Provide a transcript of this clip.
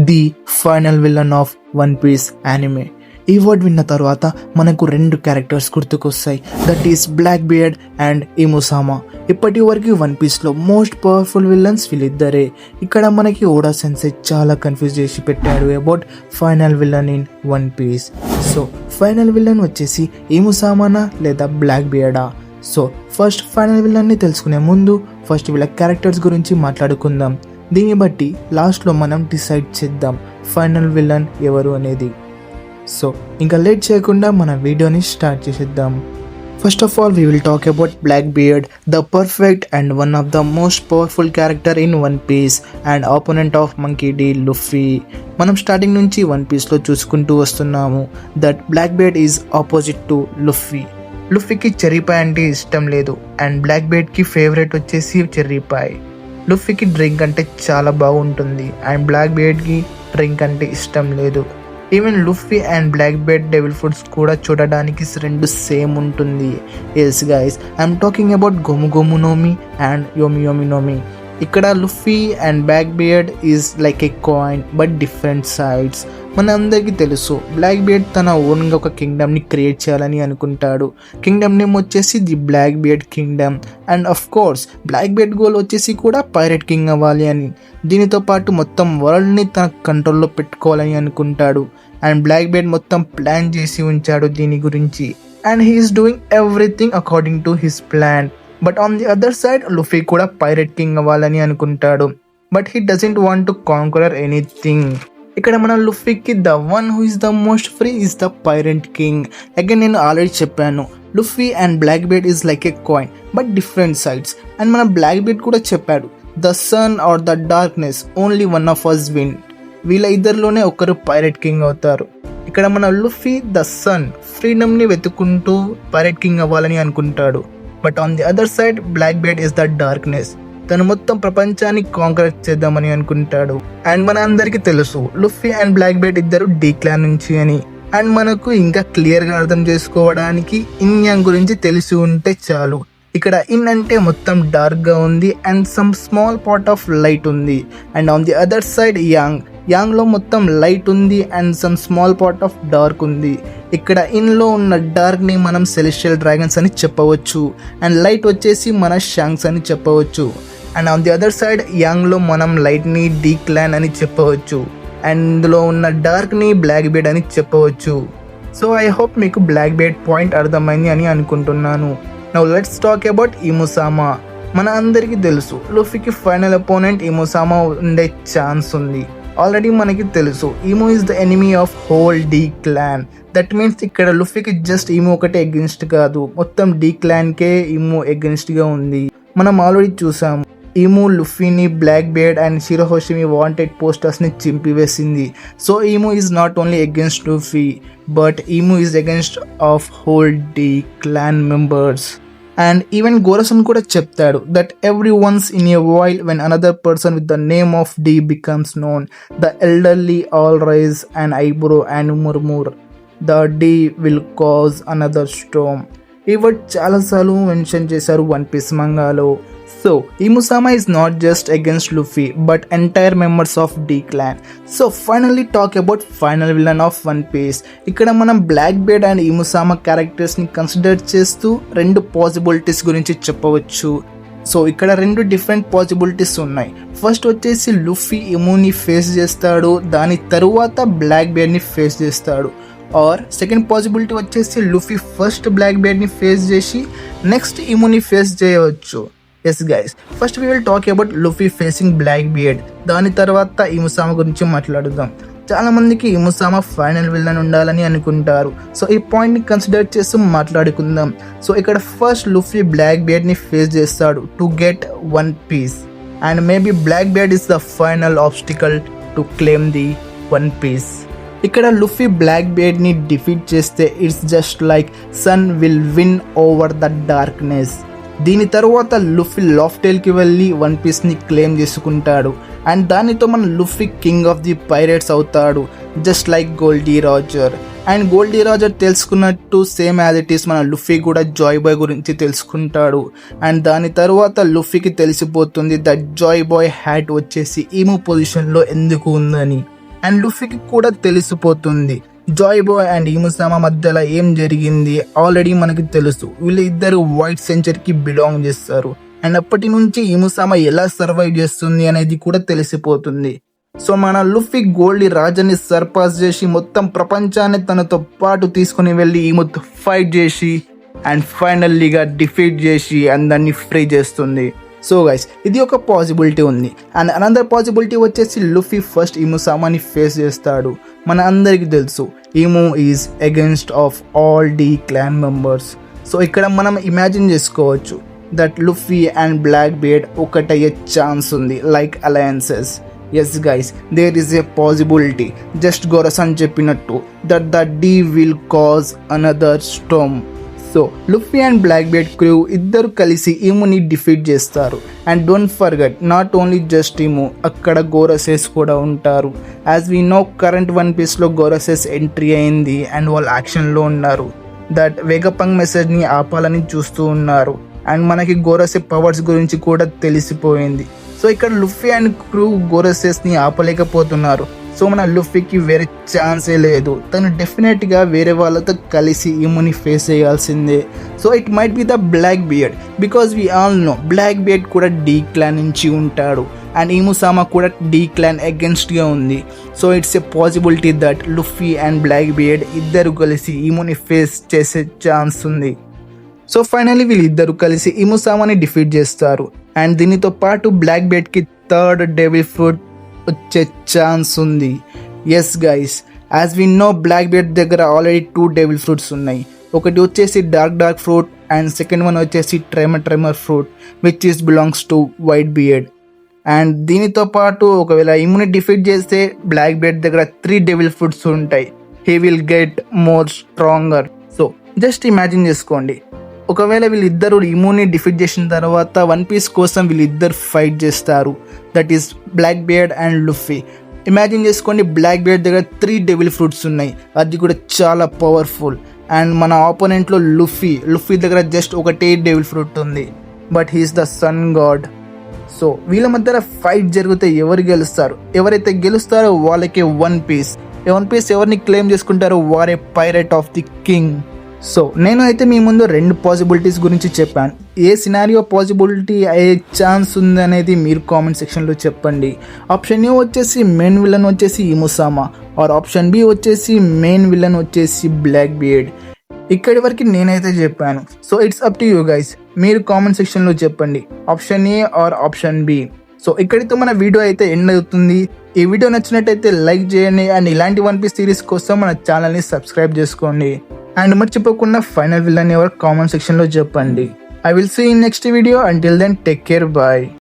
The final villain of One Piece anime. ఈ word విన్న తర్వాత మనకు రెండు క్యారెక్టర్స్ గుర్తుకొస్తాయి, that is black beard and Imu sama. ఇప్పటి వరకు వన్ పీస్ లో మోస్ట్ పవర్ఫుల్ విలన్స్ వీళ్ళిద్దరే. ఇక్కడ మనకి ఓడా సెన్సై చాలా కన్ఫ్యూజ్ చేసి పెట్టాడు about final villain in One Piece. So final villain వచ్చేసి ఇముసామానా లేదా బ్లాక్ బియర్డా? సో ఫస్ట్ ఫైనల్ విలన్ ని తెలుసుకునే ముందు ఫస్ట్ వీళ్ళ క్యారెక్టర్స్ గురించి మాట్లాడుకుందాం. దీన్ని బట్టి లాస్ట్లో మనం డిసైడ్ చేద్దాం ఫైనల్ విలన్ ఎవరు అనేది. సో ఇంకా లేట్ చేయకుండా మన వీడియోని స్టార్ట్ చేసేద్దాం. First of all we will talk about Blackbeard, the perfect and one of the most powerful character in One piece and opponent of Monkey D Luffy. మనం starting నుంచి one పీస్లో చూసుకుంటూ వస్తున్నాము that Blackbeard is opposite to Luffy. లుఫీకి cherry pie అంటే ఇష్టం లేదు and బ్లాక్ బియర్డ్కి ఫేవరెట్ వచ్చేసి చెర్రీ పాయ్. లుఫీకి డ్రింక్ అంటే చాలా బాగుంటుంది అండ్ బ్లాక్ బియర్డ్కి డ్రింక్ అంటే ఇష్టం లేదు. Even Luffy and black beard devil foods కూడా చూడడానికి రెండు సేమ్ ఉంటుంది. Yes guys, I'm talking about Gomu Gomu no Mi and Yomi Yomi no Mi. ఇక్కడ Luffy and black beard is like a coin but different sides. మన అందరికీ తెలుసు black beard తన ఓన్గా ఒక కింగ్డమ్ని క్రియేట్ చేయాలని అనుకుంటాడు. కింగ్డమ్ నేమ్ వచ్చేసి the Blackbeard kingdom and of course Blackbeard goal వచ్చేసి కూడా పైరెట్ కింగ్ అవ్వాలి అని. దీనితో పాటు మొత్తం వరల్డ్ని తన కంట్రోల్లో పెట్టుకోవాలని అనుకుంటాడు అండ్ బ్లాక్ బియర్డ్ మొత్తం ప్లాన్ చేసి ఉంచాడు దీని గురించి and he is doing everything according to his plan. But on the other side Luffy కూడా పైరెట్ కింగ్ అవ్వాలని అనుకుంటాడు but he doesn't want to conqueror anything. ఇక్కడ మన లుఫీకి the one who is the most free is the pirate king. Again నేను already చెప్పాను Luffy and black beard is like a coin but different sides. And మన black beard కూడా చెప్పాడు the sun or the darkness only one of us win. వీళ్ళ ఇద్దరిలోనే ఒకరు pirate king అవుతారు. ఇక్కడ మన లుఫీ ద సన్ ఫ్రీడమ్ని వెతుకుంటూ పైరెట్ కింగ్ అవ్వాలని అనుకుంటాడు but on the other side Blackbeard is the darkness. తను మొత్తం ప్రపంచాన్ని కాంకర్ చేద్దామని అనుకుంటాడు అండ్ మన అందరికీ తెలుసు లుఫీ అండ్ బ్లాక్ బియర్డ్ ఇద్దరు డీ క్లాన్ నుంచి అని. అండ్ మనకు ఇంకా క్లియర్గా అర్థం చేసుకోవడానికి ఇన్ యాంగ్ గురించి తెలిసి ఉంటే చాలు. ఇక్కడ ఇన్ అంటే మొత్తం డార్క్గా ఉంది and some small part of light ఉంది and on the other side యాంగ్లో మొత్తం లైట్ ఉంది and some small part of dark ఉంది. ఇక్కడ ఇన్లో ఉన్న డార్క్ని మనం సెలెస్టియల్ డ్రాగన్స్ అని చెప్పవచ్చు అండ్ లైట్ వచ్చేసి మన షాంగ్స్ అని చెప్పవచ్చు and on the other side యాంగ్లో మనం లైట్ని డీ క్లాన్ అని చెప్పవచ్చు అండ్ ఇందులో ఉన్న డార్క్ని బ్లాక్ బియర్డ్ అని చెప్పవచ్చు. సో ఐ హోప్ మీకు బ్లాక్ బియర్డ్ పాయింట్ అర్థమైంది అని అనుకుంటున్నాను. Now let's talk about Imu sama. మన అందరికీ తెలుసు లుఫీకి ఫైనల్ అపోనెంట్ ఇముసామా ఉండే ఛాన్స్ ఉంది. ఆల్రెడీ మనకి తెలుసు Imu is the enemy of whole D clan. That means ఇక్కడ లుఫీకి జస్ట్ ఈమో ఒకటే ఎగెన్స్ట్ కాదు, మొత్తం డీ క్లాన్కే ఈమో ఎగెన్స్ట్గా ఉంది. మనం ఆల్రెడీ చూసాము ఈమో లుఫీని బ్లాక్ బియర్డ్ అండ్ షిరోహోషిమి వాంటెడ్ పోస్టర్స్ని చింపివేసింది. So Imu is not only against Luffy but Imu is against of whole D clan members. And even గోరసన్ కూడా చెప్తాడు that every once in a while when another person with the name of D becomes known the elderly all raise and eyebrow and murmur the D will cause another storm. ఈ word చాలాసార్లు mention చేశారు one piece మంగాలో. So Imu sama is not just against Luffy but entire members of D clan. So finally talk about final villain of One Piece. ఇక్కడ మనం black beard and ఇముసామా క్యారెక్టర్స్ని consider చేస్తూ రెండు possibilities గురించి చెప్పవచ్చు. So ఇక్కడ రెండు డిఫరెంట్ పాసిబిలిటీస్ ఉన్నాయి. ఫస్ట్ వచ్చేసి లుఫీ ఇముని ఫేస్ చేస్తాడు, దాని తరువాత బ్లాక్ బియర్డ్ని ఫేస్ చేస్తాడు. ఆర్ సెకండ్ పాసిబిలిటీ వచ్చేసి లుఫీ ఫస్ట్ బ్లాక్ బియర్డ్ని ఫేస్ చేసి నెక్స్ట్ ఇముని ఫేస్ చేయవచ్చు. Yes guys, first we will talk about Luffy facing Blackbeard. దాని తర్వాత ఇముసామా గురించి మాట్లాడుదాం. చాలా మందికి ఇముసామా ఫైనల్ విలన్ ఉండాలని అనుకుంటారు. సో ఈ పాయింట్ని కన్సిడర్ చేస్తూ మాట్లాడుకుందాం. సో ఇక్కడ ఫస్ట్ లుఫీ బ్లాక్ బియర్డ్ని ఫేస్ చేస్తాడు to get one piece and maybe Blackbeard is the final obstacle to claim the one piece. ఇక్కడ లుఫీ బ్లాక్ బియర్డ్ని డిఫీట్ చేస్తే it's just like sun will win over the darkness. దీని తర్వాత లుఫీ లాఫ్టైల్కి వెళ్ళి వన్ పీస్ని క్లెయిమ్ చేసుకుంటాడు అండ్ దానితో మన Luffy king of the pirates అవుతాడు just like Gol D Roger. And Gol D Roger తెలుసుకున్నట్టు సేమ్ యాజ్ ఇట్ ఈస్ మన లుఫీ కూడా జాయ్ బాయ్ గురించి తెలుసుకుంటాడు అండ్ దాని తర్వాత లుఫీకి తెలిసిపోతుంది దట్ జాయ్ బాయ్ హ్యాట్ వచ్చేసి ఈమో పొజిషన్లో ఎందుకు ఉందని. అండ్ లుఫీకి కూడా తెలిసిపోతుంది జాయ్ బాయ్ అండ్ ఇముసామా మధ్యలో ఏం జరిగింది ఆల్రెడీ మనకి తెలుసు. వీళ్ళిద్దరు వైట్ సెంచరీకి బిలాంగ్ చేస్తారు అండ్ అప్పటి నుంచి ఇముసామా ఎలా సర్వైవ్ చేస్తుంది అనేది కూడా తెలిసిపోతుంది. సో మన లుఫీ గోల్డీ రాజాని సర్పాస్ చేసి మొత్తం ప్రపంచాన్ని తనతో పాటు తీసుకుని వెళ్ళి ఈమెతో ఫైట్ చేసి అండ్ ఫైనల్లీగా డిఫీట్ చేసి అందరినీ ఫ్రీ చేస్తుంది. సో గైస్ ఇది ఒక పాసిబిలిటీ ఉంది. అండ్ అనదర్ పాసిబిలిటీ వచ్చేసి లుఫీ ఫస్ట్ ఇముసామాని ఫేస్ చేస్తాడు. మన అందరికీ తెలుసు Imu is against of all D clan members. So ఇక్కడ మనం ఇమాజిన్ చేసుకోవచ్చు that Luffy and Blackbeard ఒకటయ్యే ఛాన్స్ ఉంది like alliances. Yes guys there is a possibility just గొరసన్ చెప్పినట్టు that the D will cause another storm. So Luffy and Blackbeard crew ఇద్దరు కలిసి ఈముని డిఫీట్ చేస్తారు. And don't forget not only just Imu, అక్కడ గోరసెస్ కూడా ఉంటారు. As we know current one పీస్లో గోరసెస్ entry అయింది అండ్ వాళ్ళు యాక్షన్లో ఉన్నారు. దట్ వెగపంగ్ మెసేజ్ని ఆపాలని చూస్తూ ఉన్నారు అండ్ మనకి గోరసె పవర్స్ గురించి కూడా తెలిసిపోయింది. సో ఇక్కడ లుఫీ అండ్ క్రూ గోరసెస్ని ఆపలేకపోతున్నారు. సో మన లుఫీకి వేరే ఛాన్సే లేదు, తను డెఫినెట్గా వేరే వాళ్ళతో కలిసి ఈముని ఫేస్ చేయాల్సిందే. So it might be the black beard because we all know black beard కూడా డీ క్లాన్ నుంచి ఉంటాడు అండ్ ఇముసామా కూడా డీ క్లాన్ అగెన్స్ట్గా ఉంది. So it's a possibility that Luffy and black beard ఇద్దరు కలిసి ఈముని ఫేస్ చేసే ఛాన్స్ ఉంది. సో ఫైనల్లీ వీళ్ళిద్దరు కలిసి ఇముసామాని డిఫీట్ చేస్తారు అండ్ దీనితో పాటు బ్లాక్ బియర్డ్కి థర్డ్ డెవిల్ ఫ్రూట్ వచ్చే ఛాన్స్ ఉంది. Yes guys as we know black beard దగ్గర ఆల్రెడీ 2 డెవిల్ ఫ్రూట్స్ ఉన్నాయి. ఒకటి వచ్చేసి dark fruit and second one వచ్చేసి tremor fruit which is belongs to white beard. And దీనితో పాటు ఒకవేళ ఇమ్యూని డిఫీట్ చేస్తే బ్లాక్ బీర్డ్ దగ్గర 3 డెవిల్ ఫ్రూట్స్ ఉంటాయి. He will get more stronger. So just imagine చేసుకోండి, ఒకవేళ వీళ్ళిద్దరు ఇమ్యూని డిఫీట్ చేసిన తర్వాత వన్ పీస్ కోసం వీళ్ళిద్దరు ఫైట్ చేస్తారు. That is black beard and Luffy. Imagine చేసుకోండి బ్లాక్ బియర్డ్ దగ్గర 3 డెవిల్ ఫ్రూట్స్ ఉన్నాయి, అది కూడా చాలా పవర్ఫుల్. అండ్ మన ఆపోనెంట్లో లుఫీ దగ్గర జస్ట్ ఒకటే డెవిల్ ఫ్రూట్ ఉంది, but he's the sun god. So వీళ్ళ మధ్య ఫైట్ జరిగితే ఎవరు గెలుస్తారు? ఎవరైతే గెలుస్తారో వాళ్ళకే వన్ పీస్ ఎవరిని క్లెయిమ్ చేసుకుంటారో వారే pirate of the king. So నేను అయితే మీ ముందు 2 పాసిబిలిటీస్ గురించి చెప్పాను. ఏ సినారియో పాసిబిలిటీ అయ్యే ఛాన్స్ ఉంది అనేది మీరు కామెంట్ సెక్షన్లో చెప్పండి. ఆప్షన్ ఏ వచ్చేసి మెయిన్ విలన్ వచ్చేసి ఇముసామా, ఆర్ ఆప్షన్ బి వచ్చేసి మెయిన్ విలన్ వచ్చేసి బ్లాక్ బియర్డ్. ఇక్కడి వరకు నేనైతే చెప్పాను. So it's up to you guys, మీరు కామెంట్ సెక్షన్లో చెప్పండి option A or option B. So ఇక్కడితో మన వీడియో అయితే ఎండ్ అవుతుంది. ఈ వీడియో నచ్చినట్టయితే లైక్ చేయండి అండ్ ఇలాంటి వన్ పీస్ సిరీస్ కోసం మన ఛానల్ని సబ్స్క్రైబ్ చేసుకోండి. అండ్ మర్చిపోకుండా ఫైనల్ విలన్ ఎవరు కామెంట్ సెక్షన్లో చెప్పండి. I will see you in next video. Until then, take care. Bye.